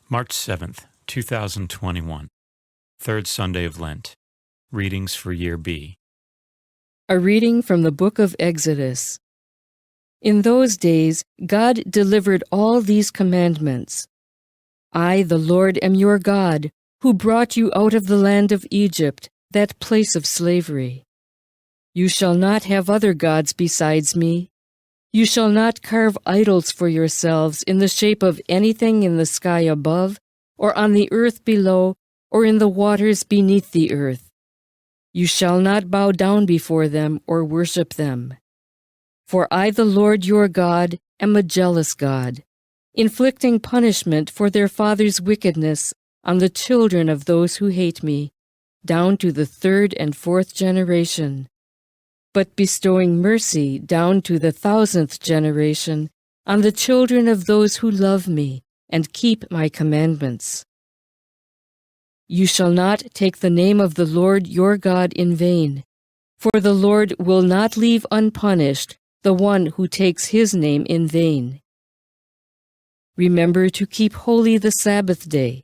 March 7th, 2021, Third Sunday of Lent. Readings for Year B. A reading from the book of Exodus. In those days, God delivered all these commandments. I, the Lord, am your God, who brought you out of the land of Egypt, that place of slavery. You shall not have other gods besides me. You shall not carve idols for yourselves in the shape of anything in the sky above, or on the earth below, or in the waters beneath the earth. You shall not bow down before them or worship them. For I, the Lord your God, am a jealous God, inflicting punishment for their fathers' wickedness on the children of those who hate me, down to the third and fourth generation, but bestowing mercy down to the 1000th generation on the children of those who love me and keep my commandments. You shall not take the name of the Lord your God in vain, for the Lord will not leave unpunished the one who takes his name in vain. Remember to keep holy the Sabbath day.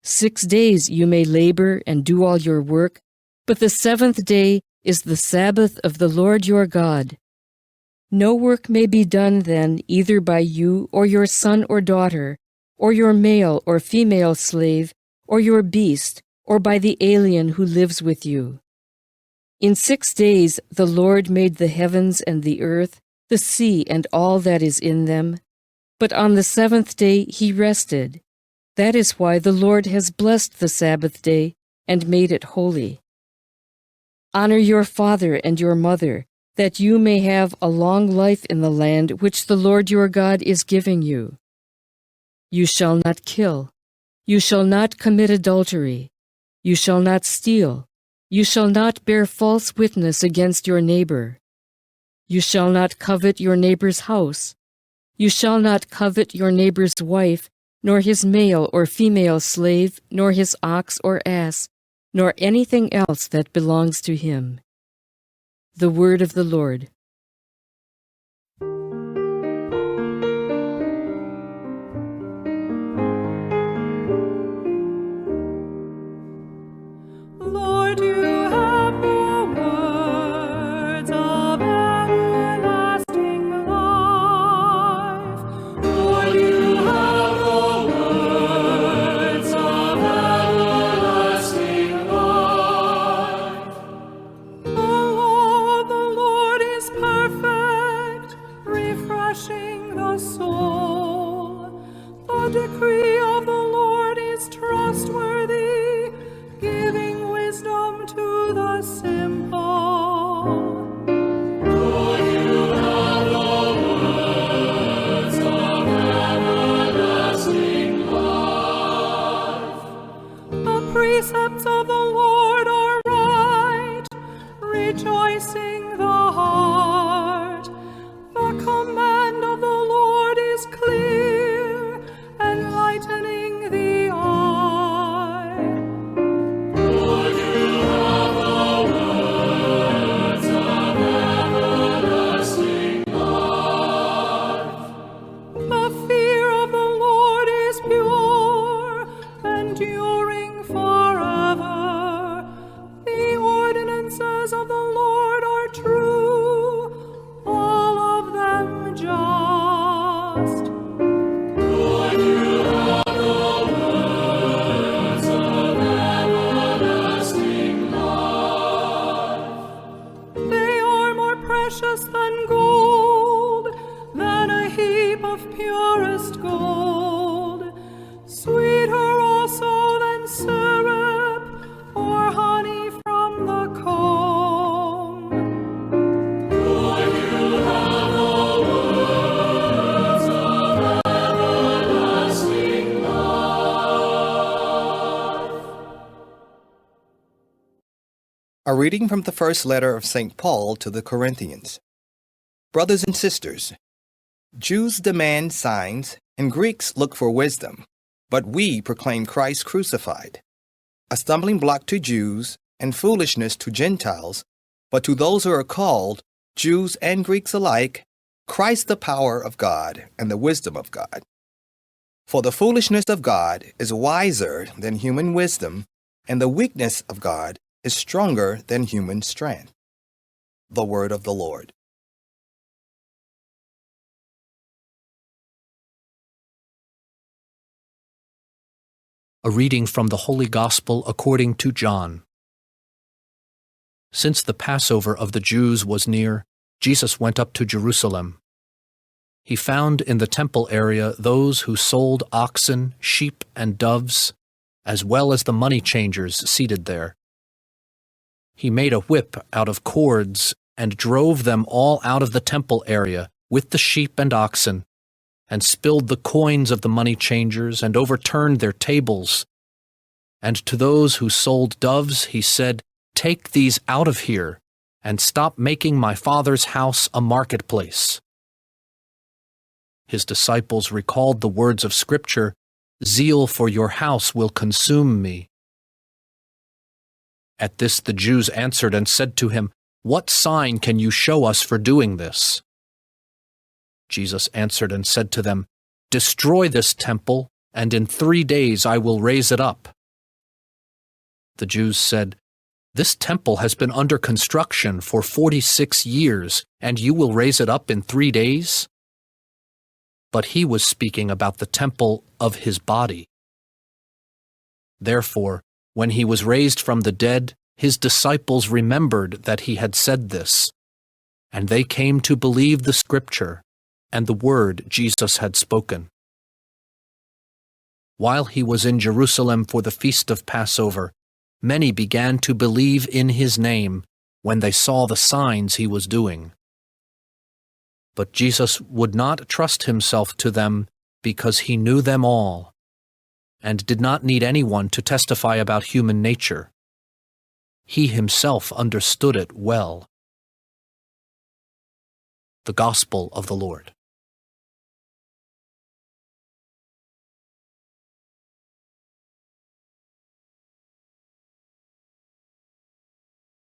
6 days you may labor and do all your work, but the 7th day is the Sabbath of the Lord your God. No work may be done then either by you or your son or daughter, or your male or female slave, or your beast, or by the alien who lives with you. In 6 days the Lord made the heavens and the earth, the sea and all that is in them. But on the 7th day he rested. That is why the Lord has blessed the Sabbath day and made it holy. Honor your father and your mother, that you may have a long life in the land which the Lord your God is giving you. You shall not kill. You shall not commit adultery. You shall not steal. You shall not bear false witness against your neighbor. You shall not covet your neighbor's house. You shall not covet your neighbor's wife, nor his male or female slave, nor his ox or ass, nor anything else that belongs to him. The word of the Lord. Lord, you have the words of everlasting life. Lord, you have the words of everlasting life. The law of the Lord is perfect, refreshing the soul. The decree of the Lord is trustworthy, giving wisdom to the simple. Lord, you have the words of everlasting life. The precepts of the Lord are right, rejoicing the heart. The command of the Lord is clear, enlightening the eye. Lord, you have the words of everlasting life. The fear of the Lord is pure, enduring forever. The ordinances of the Lord are true, all of them just. Lord, you have the words of everlasting life. They are more precious than gold, than a heap of purest gold, sweeter also than syrup, or honey from the comb. Lord, you have the words of everlasting life. A reading from the first letter of St. Paul to the Corinthians. Brothers and sisters, Jews demand signs and Greeks look for wisdom, but we proclaim Christ crucified, a stumbling block to Jews and foolishness to Gentiles, but to those who are called, Jews and Greeks alike, Christ the power of God and the wisdom of God. For the foolishness of God is wiser than human wisdom, and the weakness of God is stronger than human strength. The word of the Lord. A reading from the Holy Gospel according to John. Since the Passover of the Jews was near, Jesus went up to Jerusalem. He found in the temple area those who sold oxen, sheep, and doves, as well as the money changers seated there. He made a whip out of cords and drove them all out of the temple area with the sheep and oxen, and spilled the coins of the money changers and overturned their tables. And to those who sold doves he said, "Take these out of here, and stop making my Father's house a marketplace." His disciples recalled the words of Scripture, "Zeal for your house will consume me." At this the Jews answered and said to him, "What sign can you show us for doing this?" Jesus answered and said to them, "Destroy this temple, and in 3 days I will raise it up." The Jews said, "This temple has been under construction for 46 years, and you will raise it up in 3 days?" But he was speaking about the temple of his body. Therefore, when he was raised from the dead, his disciples remembered that he had said this, and they came to believe the Scripture and the word Jesus had spoken. While he was in Jerusalem for the feast of Passover, many began to believe in his name when they saw the signs he was doing. But Jesus would not trust himself to them because he knew them all, and did not need anyone to testify about human nature. He himself understood it well. The Gospel of the Lord.